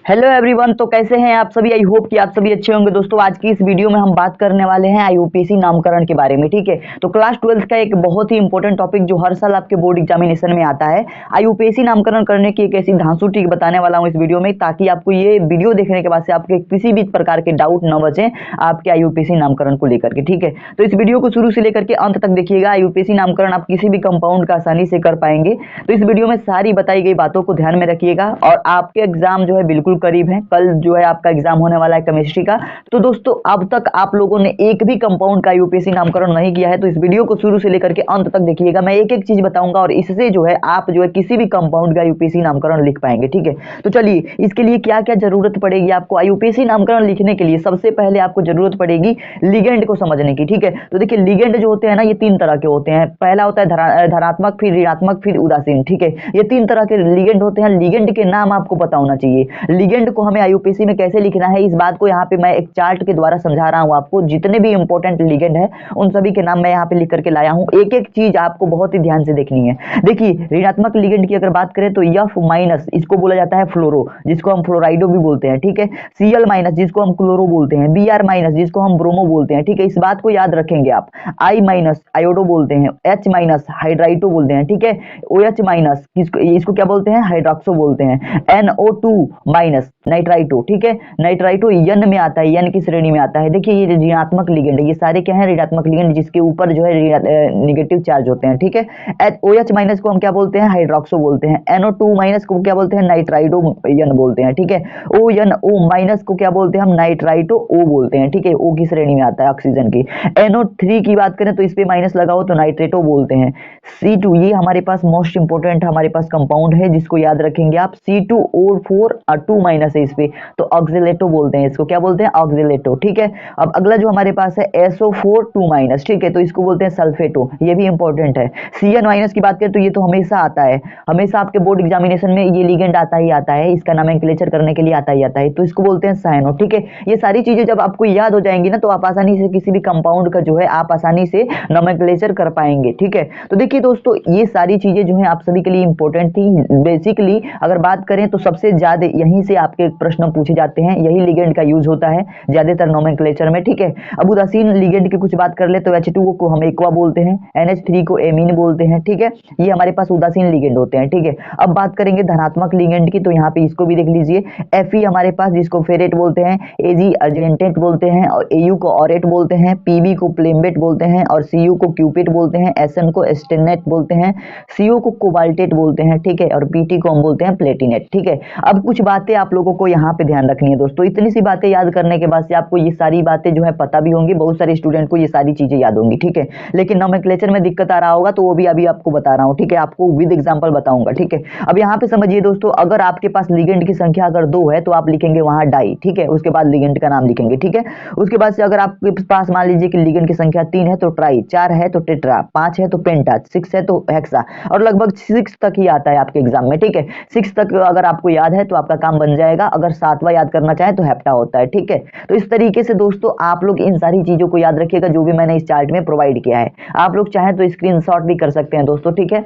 Hello everyone. तो कैसे हैं आप सभी? आई होप कि आप सभी अच्छे होंगे। दोस्तों आज की इस वीडियो में हम बात करने वाले हैं आईयूपीएसी नामकरण के बारे में। ठीक है, तो क्लास 12th का एक बहुत ही इंपॉर्टेंट टॉपिक जो हर साल आपके बोर्ड एग्जामिनेशन में आता है, आईयूपीएसी नामकरण करने की एक ऐसी धांसू ट्रिक बताने वाला हूं इस वीडियो में, ताकि आपको ये वीडियो देखने के बाद से आपके किसी भी प्रकार के डाउट न बचे आपके आईयूपीएसी नामकरण को लेकर के। ठीक है, तो इस वीडियो को शुरू से लेकर के अंत तक देखिएगा। आईयूपीएसी नामकरण आप किसी भी कंपाउंड का आसानी से कर पाएंगे। तो इस वीडियो में सारी बताई गई बातों को ध्यान में रखिएगा। और आपके एग्जाम जो है बिल्कुल करीब है, कल जो है आपका एग्जाम होने वाला है केमिस्ट्री का। तो दोस्तों अब तक आप लोगों ने एक भी कंपाउंड का यूपीएससी नामकरण नहीं किया है, तो इस वीडियो को शुरू से लेकर के अंत तक देखिएगा। मैं एक एक चीज बताऊंगा और इससे जो है आप जो है किसी भी कंपाउंड का यूपीएससी नामकरण लिख पाएंगे। ठीक है, तो चलिए इसके लिए क्या क्या जरूरत पड़ेगी आपको यूपीएससी नामकरण लिखने के लिए। सबसे पहले आपको जरूरत पड़ेगी लिगेंड को समझने की। ठीक है, तो देखिए लिगेंड जो होते हैं ना, ये तीन तरह के होते हैं। पहला होता है धनात्मक, फिर ऋणात्मक, फिर उदासीन। ठीक है, ये तीन तरह के लिगेंड होते हैं। लिगेंड के नाम आपको पता होना चाहिए। लिगेंड को हमें आईयूपीएससी में कैसे लिखना है, इस बात को यहाँ पे मैं एक चार्ट के द्वारा समझा रहा हूँ आपको। जितने भी इंपॉर्टेंट लिगेंड है उन सभी के नाम मैं यहाँ पे लिख करके लाया हूँ। एक एक चीज आपको बहुत ही ध्यान से देखनी है। देखिए ऋणात्मक लिगेंड की अगर बात करें तो F माइनस, इसको बोला जाता है फ्लोरो, जिसको हम फ्लोराइडो भी बोलते हैं। ठीक है, Cl माइनस, जिसको हम क्लोरो बोलते हैं। Br माइनस, जिसको हम ब्रोमो बोलते हैं। ठीक है, इस बात को याद रखेंगे आप। I माइनस आयोडो बोलते हैं। H माइनस हाइड्राइटो बोलते हैं। ठीक है, OH माइनस, इसको क्या बोलते हैं, हाइड्रोक्सो बोलते हैं। NO2 minus nitrito. ठीक है, नाइट्राइटो N में आता है, N की श्रेणी में आता है। देखिए ये ऋणात्मक लिगेंड है, ये सारे क्या है, ऋणात्मक लिगेंड जिसके ऊपर जो है नेगेटिव चार्ज होते हैं। ठीक है, OH माइनस को हम क्या बोलते हैं, हाइड्रोक्सो बोलते हैं। NO2 माइनस को क्या बोलते हैं, नाइट्राइडो N बोलते हैं। ठीक है, ONO माइनस को क्या बोलते हैं हम, नाइट्राइटो O बोलते हैं। ठीक है, O की श्रेणी में आता है ऑक्सीजन की। NO3 की बात करें तो इस पे माइनस लगाओ तो नाइट्रेटो बोलते हैं। C2 ये हमारे पास मोस्ट इंपोर्टेंट हमारे पास कंपाउंड है, जिसको याद रखेंगे आप। C2O4 2 माइनस है इस पे, तो ऑक्सिलेटो बोलते हैं। इसको क्या बोलते हैं, ऑक्सिलेटो। ठीक है, अब अगला जो हमारे पास है SO4 2 माइनस। ठीक है, तो इसको बोलते हैं सल्फेटो, ये भी इंपॉर्टेंट है। CN माइनस की बात करें तो ये तो हमेशा आता है, हमेशा आपके बोर्ड एग्जामिनेशन में ये लिगेंड आता ही आता है, इसका नोमेनक्लेचर करने के लिए आता ही आता है, तो इसको बोलते हैं साइनो। ठीक है, ये सारी चीजें जब आपको याद हो जाएंगी ना, तो आप आसानी से किसी भी कंपाउंड का जो है आप आसानी से नोमेनक्लेचर कर पाएंगे। ठीक है, तो देखिए दोस्तों ये सारी चीजें जो है आप सभी के लिए इंपॉर्टेंट थी। बेसिकली अगर बात करें तो सबसे ज्यादा यहीं से आपके प्रश्न पूछे जाते हैं, यही लिगेंड का यूज होता है ज्यादातर नोमेनक्लेचर में। ठीक है, अब उदासीन लिगेंड की कुछ बात कर ले तो H2O को हम एक्वा बोलते हैं, NH3 को एमीन बोलते हैं। ठीक है, ये हमारे पास उदासीन लिगेंड होते हैं। ठीक है, अब बात करेंगे धनात्मक लिगेंड की, तो यहाँ पे इसको भी देख लीजिए। Fe हमारे पास, जिसको फेरेट बोलते हैं, Ag अर्जेंटेट बोलते हैं, और Au को ऑरेट बोलते हैं, Pb को प्लेम्बेट बोलते हैं, और Cu को क्यूपिट बोलते हैं, Sn को स्टेनेट बोलते हैं, Co को कोबाल्टेट बोलते हैं। ठीक है, और Pt को हम बोलते हैं प्लेटिनेट। ठीक है, अब कुछ बातें आप लोगों को यहाँ पे ध्यान रखनी है दोस्तों। इतनी सी बातें याद करने के बाद से आपको ये सारी बातें जो है पता भी होंगी, बहुत सारे स्टूडेंट को ये सारी चीजें याद होंगी। ठीक है, लेकिन नोमेनक्लेचर में दिक्कत आ रहा होगा तो वो भी अभी आपको बता रहा हूँ। ठीक है, आपको विद एग्जांपल बताऊंगा। ठीक है, अब यहाँ पे समझिए दोस्तों, अगर आपके पास लिगेंड की संख्या अगर 2 है तो आप लिखेंगे वहां डाई। ठीक है, उसके बाद लिगेंड का नाम लिखेंगे। ठीक है, उसके बाद से अगर आपके पास मान लीजिए कि लिगेंड की संख्या 3 है तो ट्राई, 4 है तो टेट्रा, 5 है तो पेंटा, 6 है तो हेक्सा, और लगभग 6 तक ही आता है आपके एग्जाम में। ठीक है, 6 तक अगर आपको याद है तो आपका काम बन जाएगा। अगर 7वां याद करना चाहे तो हेप्टा होता है। ठीक है, तो इस तरीके से दोस्तों आप लोग इन सारी चीजों को याद रखिएगा जो भी मैंने इस चार्ट में प्रोवाइड किया है। आप लोग चाहें तो स्क्रीनशॉट भी कर सकते हैं दोस्तों। ठीक है,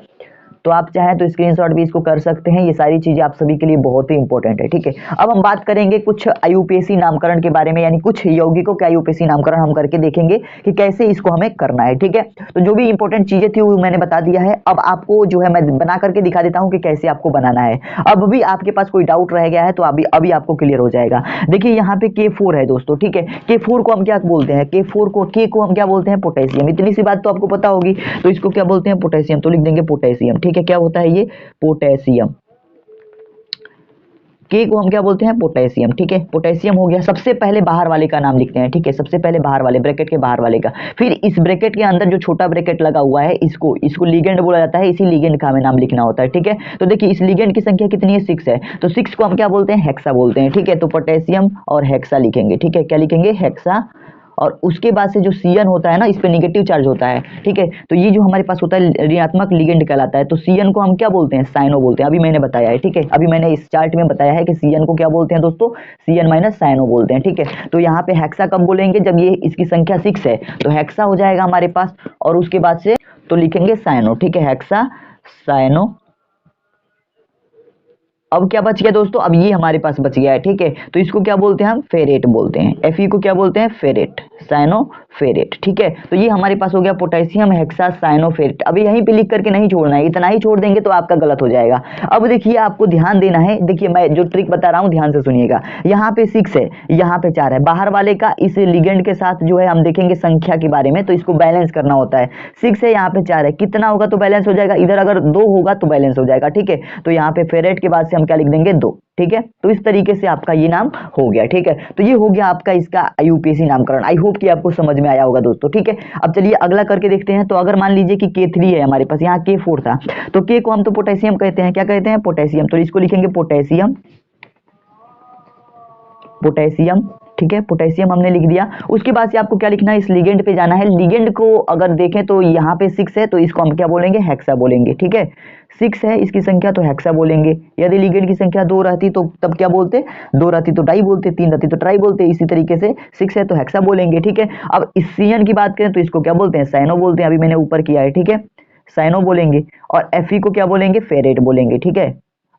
तो आप चाहें तो स्क्रीनशॉट भी इसको कर सकते हैं। ये सारी चीजें आप सभी के लिए बहुत ही इंपॉर्टेंट है। ठीक है, अब हम बात करेंगे कुछ आईयूपीएसी नामकरण के बारे में, यानी कुछ यौगिकों के आईयूपीएसी नामकरण हम करके देखेंगे कि कैसे इसको हमें करना है। ठीक है, तो जो भी इंपॉर्टेंट चीजें थी वो मैंने बता दिया है। अब आपको जो है मैं बना करके दिखा देता हूँ कि कैसे आपको बनाना है। अब भी आपके पास कोई डाउट रह गया है तो अभी आपको क्लियर हो जाएगा। देखिए यहाँ पे K4 है दोस्तों। ठीक है, K4 को हम क्या बोलते हैं, K को हम क्या बोलते हैं, पोटेशियम। इतनी सी बात तो आपको पता होगी, तो इसको क्या बोलते हैं, पोटेशियम, तो लिख देंगे पोटेशियम। ठीक है, क्या होता है ये, पोटेशियम। के को हम क्या बोलते हैं, पोटेशियम। ठीक है, पोटेशियम हो गया। सबसे पहले बाहर वाले का नाम लिखते हैं। ठीक है, सबसे पहले बाहर वाले ब्रैकेट के बाहर वाले का, फिर इस ब्रैकेट के अंदर जो छोटा ब्रैकेट लगा हुआ है इसको लिगेंड बोला जाता है। इसी लिगेंड का हमें नाम लिखना होता है। ठीक है, तो देखिए इस लिगेंड की संख्या कितनी है, 6 है, तो 6 को हम क्या बोलते हैं, हेक्सा बोलते हैं। ठीक है, तो पोटेशियम और हेक्सा लिखेंगे। ठीक है, क्या लिखेंगे, हेक्सा। और उसके बाद से जो Cn होता है ना, इस पे नेगेटिव चार्ज होता है। ठीक है, तो ये जो हमारे पास होता है ऋणात्मक लिगेंड कहलाता है। तो Cn को हम क्या बोलते हैं, साइनो बोलते हैं। अभी मैंने बताया है। ठीक है, अभी मैंने इस चार्ट में बताया है कि Cn को क्या बोलते हैं दोस्तों, Cn माइनस साइनो बोलते हैं। ठीक है, तो यहाँ पे हेक्सा कब बोलेंगे, जब ये इसकी संख्या 6 है तो हेक्सा हो जाएगा हमारे पास, और उसके बाद से तो लिखेंगे साइनो। ठीक है, हेक्सा साइनो अब क्या बच गया दोस्तों, अब ये हमारे पास बच गया है, ठीक है। तो इसको क्या बोलते हैं हम, फेरेट बोलते हैं। Fe को क्या बोलते हैं, फेरेट, साइनोफेरेट, ठीक है। तो ये हमारे पास हो गया पोटेशियम हेक्सासाइनोफेरेट। अब यहीं पे लिख करके नहीं छोड़ना है, इतना ही छोड़ देंगे तो आपका गलत हो जाएगा। अब देखिए आपको ध्यान देना है, देखिए मैं जो ट्रिक बता रहा हूँ ध्यान से सुनिएगा। यहाँ पे 6 है, यहाँ पे 4 है, बाहर वाले का इस लिगेंड के साथ जो है हम देखेंगे संख्या के बारे में, तो इसको बैलेंस करना होता है। 6 है, यहाँ पे 4 है, कितना होगा तो बैलेंस हो जाएगा, इधर अगर 2 होगा तो बैलेंस हो जाएगा, ठीक है। तो यहाँ पे फेरेट के बाद से हम क्या लिख देंगे, 2, ठीक है। तो इस तरीके से आपका ये नाम हो गया, ठीक है। तो ये हो गया आपका इसका यूपीएससी नामकरण। आई होप कि आपको समझ में आया होगा दोस्तों, ठीक है। अब चलिए अगला करके देखते हैं। तो अगर मान लीजिए कि K3 है हमारे पास, यहाँ K4 था, तो K को हम तो पोटेशियम कहते हैं, क्या कहते हैं, पोटेशियम। तो इसको लिखेंगे पोटेशियम, पोटेशियम, ठीक है। पोटेशियम हमने लिख दिया। उसके बाद से आपको क्या लिखना है, इस लिगेंड पे जाना है। लिगेंड को अगर देखें तो यहाँ पे 6 है, तो इसको हम क्या बोलेंगे, हेक्सा बोलेंगे, ठीक है। 6 है इसकी संख्या, तो हेक्सा बोलेंगे। यदि लिगेंड की संख्या 2 रहती तो तब क्या बोलते, 2 रहती तो डाई बोलते, 3 रहती तो ट्राई बोलते। इसी तरीके से 6 है तो हेक्सा बोलेंगे, ठीक है। अब इस CN की बात करें तो इसको क्या बोलते हैं, साइनो बोलते हैं। अभी मैंने ऊपर किया है, ठीक है, साइनो बोलेंगे। और Fe को क्या बोलेंगे, फेरेट बोलेंगे, ठीक है।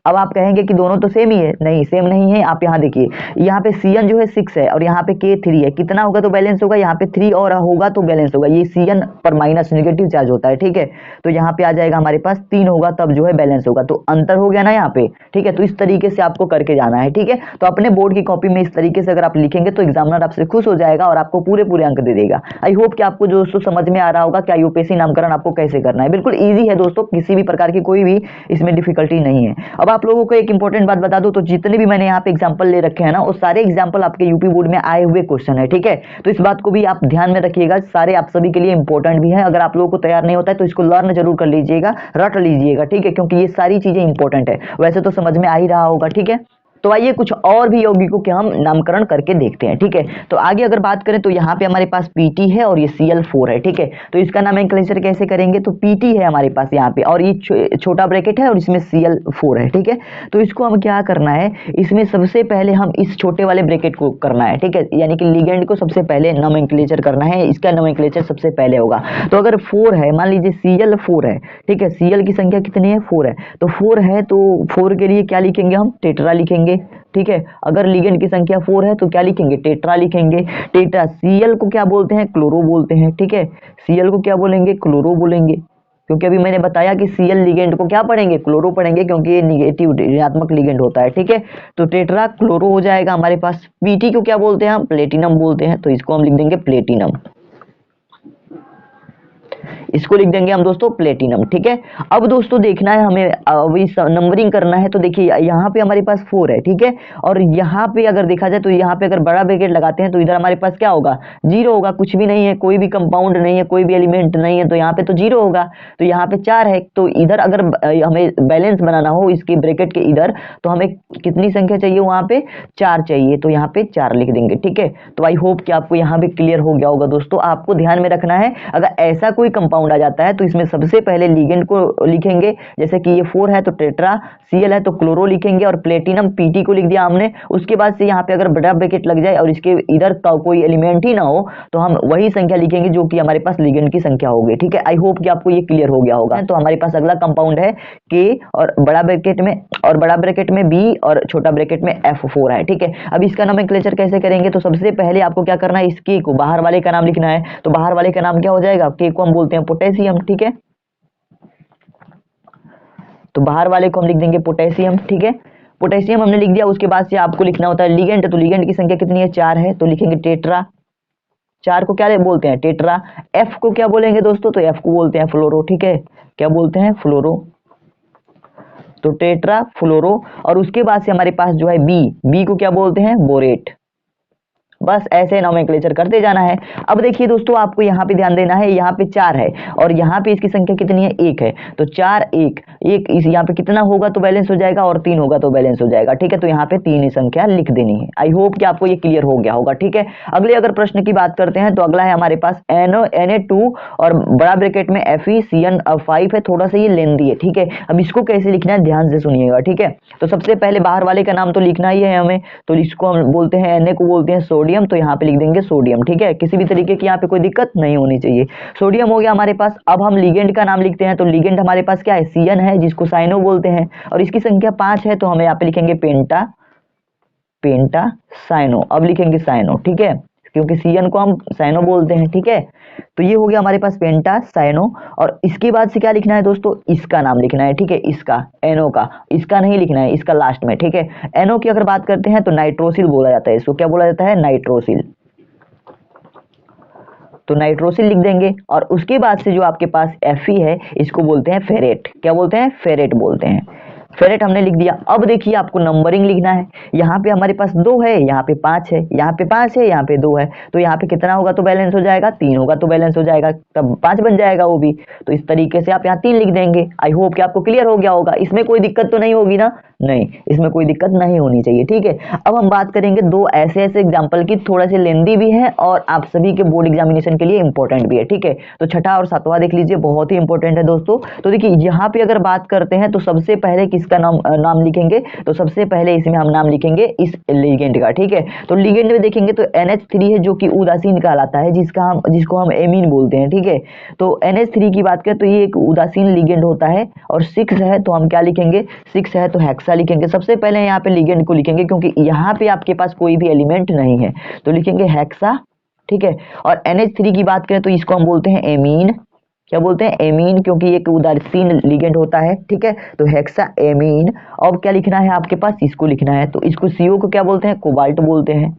अब आप कहेंगे कि दोनों तो सेम ही है, नहीं सेम नहीं है। आप यहाँ देखिए, यहाँ पे CN जो है 6 है और यहाँ पे K3 है, कितना होगा तो बैलेंस होगा, यहाँ पे 3 और होगा तो बैलेंस होगा। ये CN पर माइनस नेगेटिव चार्ज होता है, ठीक है। तो यहाँ पे आ जाएगा हमारे पास 3 होगा तब जो है बैलेंस होगा, तो अंतर हो गया ना यहाँ पे, ठीक है। तो इस तरीके से आपको करके जाना है, ठीक है। तो अपने बोर्ड की कॉपी में इस तरीके से अगर आप लिखेंगे तो एग्जामिनर आपसे खुश हो जाएगा और आपको पूरे पूरे अंक दे देगा। आई होप कि आपको दोस्तों समझ में आ रहा होगा क्या यूपीएससी नामकरण आपको कैसे करना है। बिल्कुल ईजी है दोस्तों, किसी भी प्रकार की कोई भी इसमें डिफिकल्टी नहीं है। अब आप लोगों को एक इंपॉर्टेंट बात बता दूं, तो जितने भी मैंने यहाँ पे एग्जांपल ले रखे हैं ना, वो सारे एग्जांपल आपके यूपी बोर्ड में आए हुए क्वेश्चन है, ठीक है। तो इस बात को भी आप ध्यान में रखिएगा, सारे आप सभी के लिए इंपॉर्टेंट भी है। अगर आप लोगों को तैयार नहीं होता है तो इसको लर्न जरूर कर लीजिएगा, रट लीजिएगा, ठीक है, क्योंकि ये सारी चीजें इंपॉर्टेंट है। वैसे तो समझ में आ ही रहा होगा, ठीक है। तो आइए कुछ और भी यौगिकों के हम नामकरण करके देखते हैं, ठीक है। तो आगे अगर बात करें तो यहाँ पे हमारे पास PT है और ये Cl4 है, ठीक है। तो इसका नोमेनक्लेचर कैसे करेंगे, तो PT है हमारे पास यहाँ पे और ये छोटा ब्रैकेट है और इसमें Cl4 है, ठीक है। तो इसको हम क्या करना है, इसमें सबसे पहले हम इस छोटे वाले ब्रैकेट को करना है, ठीक है, यानी कि लिगेंड को सबसे पहले नोमेनक्लेचर करना है, इसका नोमेनक्लेचर सबसे पहले होगा। तो अगर 4 है, मान लीजिए Cl4 है, ठीक है, Cl की संख्या कितनी है, 4 है, तो 4 है तो 4 के लिए क्या लिखेंगे, हम टेट्रा लिखेंगे, ठीक है। अगर लिगेंड की संख्या 4 है तो क्या लिखेंगे, टेट्रा लिखेंगे। टेट्रा, Cl को क्या बोलते हैं, क्लोरो बोलते हैं, ठीक है। Cl को क्या बोलेंगे, क्लोरो बोलेंगे, क्योंकि अभी मैंने बताया कि Cl लिगेंड को क्या पढ़ेंगे, क्लोरो पढ़ेंगे, क्योंकि ये निगेटिव ऋणात्मक लिगेंड होता है, ठीक है। तो टेट्रा क्लोरो हो जाएगा हमारे पास। PT को क्या बोलते हैं हम, प्लेटिनम बोलते हैं, तो इसको हम लिख देंगे प्लेटिनम, इसको लिख देंगे हम दोस्तों प्लेटिनम, ठीक है। अब दोस्तों देखना है हमें, अभी नंबरिंग करना है। तो देखिए यहाँ पे हमारे पास 4 है, ठीक है, और यहाँ पे अगर देखा जाए तो यहाँ पे अगर बड़ा ब्रैकेट लगाते हैं तो इधर हमारे पास क्या होगा, 0 होगा, कुछ भी नहीं है, कोई भी कंपाउंड नहीं है, कोई भी एलिमेंट नहीं है, तो यहाँ पे तो 0 होगा। तो यहाँ पे 4 है, तो इधर अगर हमें बैलेंस बनाना हो इसके ब्रैकेट के इधर, तो हमें कितनी संख्या चाहिए, वहां पे 4 चाहिए, तो यहाँ पे 4 लिख देंगे, ठीक है। तो आई होप कि आपको यहाँ पे क्लियर हो गया होगा दोस्तों। आपको ध्यान में रखना है, अगर ऐसा कोई कंपाउंड आ जाता है तो इसमें सबसे पहले लिगेंड को लिखेंगे, जैसे कि ये 4 है तो टेट्रा, Cl है तो क्लोरो लिखेंगे, और प्लेटिनम PT को लिख दिया हमने। उसके बाद से यहाँ पे अगर बड़ा ब्रैकेट लग जाए और इसके इधर का कोई एलिमेंट ही ना हो तो हम वही संख्या लिखेंगे जो कि हमारे पास लिगेंड की संख्या होगी, ठीक है। आई होप कि आपको ये क्लियर हो गया होगा। तो हमारे पास अगला कंपाउंड है K और बड़ा ब्रैकेट में B और छोटा ब्रैकेट में F4 है, ठीक है। अब इसका नोमेनक्लेचर कैसे करेंगे, तो सबसे पहले आपको क्या करना है, इस K को बाहर वाले का नाम लिखना है। तो बाहर वाले का नाम क्या हो जाएगा, K को हम बोलते हैं पोटेशियम, ठीक है। तो बाहर वाले को हम लिख देंगे पोटेशियम, ठीक है। पोटेशियम हमने लिख दिया। उसके बाद से आपको लिखना होता है लिगेंड, तो लिगेंड की संख्या कितनी है, 4 है, तो लिखेंगे टेट्रा। 4 को क्या बोलते हैं, टेट्रा। F को क्या बोलेंगे दोस्तों, तो F को बोलते हैं फ्लोरो, ठीक है, क्या बोलते हैं, फ्लोरो, तो टेट्रा फ्लोरो। और उसके बाद से हमारे पास जो है बी को क्या बोलते हैं, बोरेट। बस ऐसे नोमेनक्लेचर करते जाना है। अब देखिए दोस्तों, आपको यहाँ पे ध्यान देना है, यहाँ पे 4 है और यहाँ पे इसकी संख्या कितनी है, 1 है, तो 4 1 इस यहाँ पे कितना होगा तो बैलेंस हो जाएगा, और 3 होगा तो बैलेंस हो जाएगा, ठीक है। तो यहाँ पे 3 ही संख्या लिख देनी है। आई होप कि आपको ये क्लियर हो गया होगा, ठीक है। अगले अगर प्रश्न की बात करते हैं तो अगला है हमारे पास Na2 और बड़ा ब्रैकेट में FeCN5 है, थोड़ा सा ये लेंदी है, ठीक है। अब इसको कैसे लिखना है, ध्यान से सुनिएगा, ठीक है। तो सबसे पहले बाहर वाले का नाम तो लिखना ही है हमें, तो इसको हम बोलते हैं, Na को बोलते हैं सोडियम सोडियम, तो यहाँ पे लिख देंगे सोडियम। ठीक है, किसी भी तरीके की यहाँ पे कोई दिक्कत नहीं होनी चाहिए। सोडियम हो गया हमारे पास। अब हम लिगेंड का नाम लिखते हैं, तो लिगेंड हमारे पास क्या है, CN है, जिसको साइनो बोलते हैं, और इसकी संख्या 5 है, तो हम यहाँ पे लिखेंगे पेंटा साइनो। अब लिखेंगे साइनो, ठीक है, क्योंकि CN को हम साइनो बोलते हैं। ठीक है, तो ये हो गया हमारे पास पेंटा साइनो। और इसके बाद से क्या लिखना है दोस्तों, इसका नाम लिखना है। ठीक है, इसका, एनो का, इसका नहीं लिखना है, इसका लास्ट में। ठीक है, एनो की अगर बात करते हैं तो नाइट्रोसिल बोला जाता है, इसको क्या बोला जाता है, नाइट्रोसिल। तो नाइट्रोसिल लिख देंगे। और उसके बाद से जो आपके पास Fe है, इसको बोलते हैं फेरेट। क्या बोलते हैं, फेरेट बोलते हैं। फेरेट हमने लिख दिया। अब देखिए आपको नंबरिंग लिखना है। यहाँ पे हमारे पास 2 है, यहाँ पे 5 है, यहाँ पे 5 है, यहाँ पे 2 है, तो यहाँ पे कितना होगा तो बैलेंस हो जाएगा, 3 होगा तो बैलेंस हो जाएगा, तब 5 बन जाएगा वो भी। तो इस तरीके से आप यहाँ 3 लिख देंगे। आई होप कि आपको क्लियर हो गया होगा, इसमें कोई दिक्कत तो नहीं होगी ना, नहीं, इसमें कोई दिक्कत नहीं होनी चाहिए। ठीक है, अब हम बात करेंगे 2 ऐसे एग्जाम्पल की, थोड़ा से लेंदी भी है और आप सभी के बोर्ड एग्जामिनेशन के लिए इंपॉर्टेंट भी है। ठीक है, तो छठा और सातवां देख लीजिए, बहुत ही इंपॉर्टेंट है दोस्तों। तो देखिए यहाँ पे अगर बात करते हैं तो सबसे पहले किसका नाम लिखेंगे, तो सबसे पहले इसमें हम नाम लिखेंगे इस लिगेंड का। ठीक है, तो लिगेंड में देखेंगे तो NH3 है, जो कि उदासीन कहलाता है, जिसको हम एमीन बोलते हैं। ठीक है, तो NH3 की बात करें तो ये एक उदासीन लिगेंड होता है। और 6 है तो हम क्या लिखेंगे, 6 है तो हेक्सा लिखेंगे। सबसे पहले यहाँ पे लिगेंड को लिखेंगे, क्योंकि यहाँ पे आपके पास कोई भी एलिमेंट नहीं है, तो लिखेंगे हेक्सा। ठीक है, और NH3 की बात करें तो इसको हम बोलते हैं एमीन। क्या बोलते हैं, एमीन, क्योंकि एक उदासीन लिगेंड होता है। ठीक है, तो हेक्सा एमीन। अब क्या लिखना है आपके पास, इसको लिखना है, तो इसको CO को क्या बोलते हैं, कोबाल्ट बोलते हैं,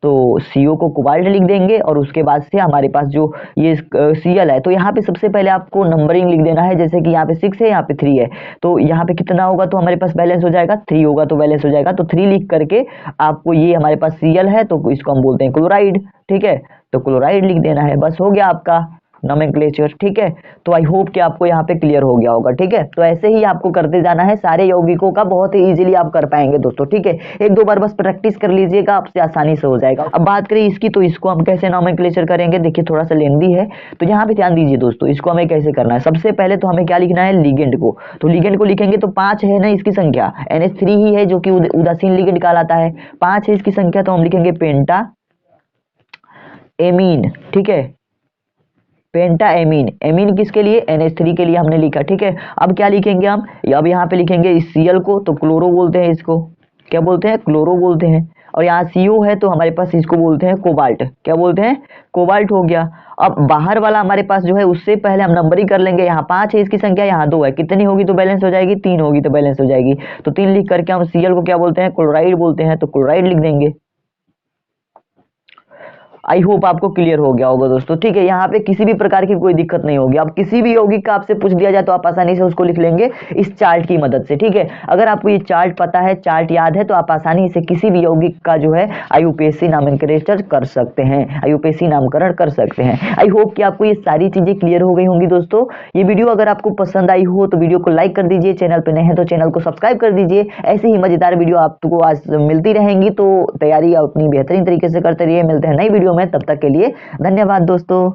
तो CO को कोबाल्ट लिख देंगे। और उसके बाद से हमारे पास जो ये Cl है, तो यहाँ पे सबसे पहले आपको नंबरिंग लिख देना है। जैसे कि यहाँ पे 6 है, यहाँ पे 3 है, तो यहाँ पे कितना होगा तो हमारे पास बैलेंस हो जाएगा, 3 होगा तो बैलेंस हो जाएगा। तो 3 लिख करके आपको, ये हमारे पास Cl है तो इसको हम बोलते हैं क्लोराइड। ठीक है, तो क्लोराइड लिख देना है, बस हो गया आपका नोमेनक्लेचर। ठीक है, तो आई होप कि आपको यहाँ पे क्लियर हो गया होगा। ठीक है, तो ऐसे ही आपको करते जाना है, सारे यौगिकों का बहुत ही इजीली आप कर पाएंगे दोस्तों। ठीक है, 1-2 बार बस प्रैक्टिस कर लीजिएगा, आपसे आसानी से हो जाएगा। अब बात करें इसकी, तो इसको हम कैसे नोमेनक्लेचर करेंगे, देखिए थोड़ा सा लेंदी है, तो यहाँ पे ध्यान दीजिए दोस्तों, इसको हमें कैसे करना है। सबसे पहले तो हमें क्या लिखना है, लिगेंड को, तो लिगेंड को लिखेंगे तो 5 है ना इसकी संख्या, NH3 ही है जो कि उदासीन लिगेंड कहलाता है, 5 है इसकी संख्या, तो हम लिखेंगे पेंटा एमीन। ठीक है, पेंटा एमीन, एमीन किसके लिए, NH3 के लिए हमने लिखा। ठीक है, अब क्या लिखेंगे हम, अब यहाँ पे लिखेंगे इस Cl को, तो क्लोरो बोलते हैं इसको, क्या बोलते हैं, क्लोरो बोलते हैं। और यहाँ CO है तो हमारे पास इसको बोलते हैं कोबाल्ट। क्या बोलते हैं, कोबाल्ट हो गया। अब बाहर वाला हमारे पास जो है, उससे पहले हम नंबरिंग कर लेंगे। यहाँ 5 है इसकी संख्या, यहाँ 2 है, कितनी होगी तो बैलेंस हो जाएगी, 3 होगी तो बैलेंस हो जाएगी। तो 3 लिख करके हम Cl को क्या बोलते हैं, क्लोराइड बोलते हैं, तो क्लोराइड लिख देंगे। आई होप आपको क्लियर हो गया होगा दोस्तों। ठीक है, यहाँ पे किसी भी प्रकार की कोई दिक्कत नहीं होगी। अब किसी भी यौगिक का आपसे पूछ दिया जाए तो आप आसानी से उसको लिख लेंगे इस चार्ट की मदद से। ठीक है, अगर आपको ये चार्ट पता है, चार्ट याद है, तो आप आसानी से किसी भी यौगिक का जो है IUPAC नामकरण कर सकते हैं, IUPAC नामकरण कर सकते हैं। आई होप कि आपको ये सारी चीजें क्लियर हो गई होंगी दोस्तों। ये वीडियो अगर आपको पसंद आई हो तो वीडियो को लाइक कर दीजिए, चैनल पर नए हैं तो चैनल को सब्सक्राइब कर दीजिए। ऐसे ही मजेदार वीडियो आपको आज मिलती रहेंगी, तो तैयारी अपनी बेहतरीन तरीके से करते रहिए। मिलते हैं नई वीडियो में, तब तक के लिए धन्यवाद दोस्तों।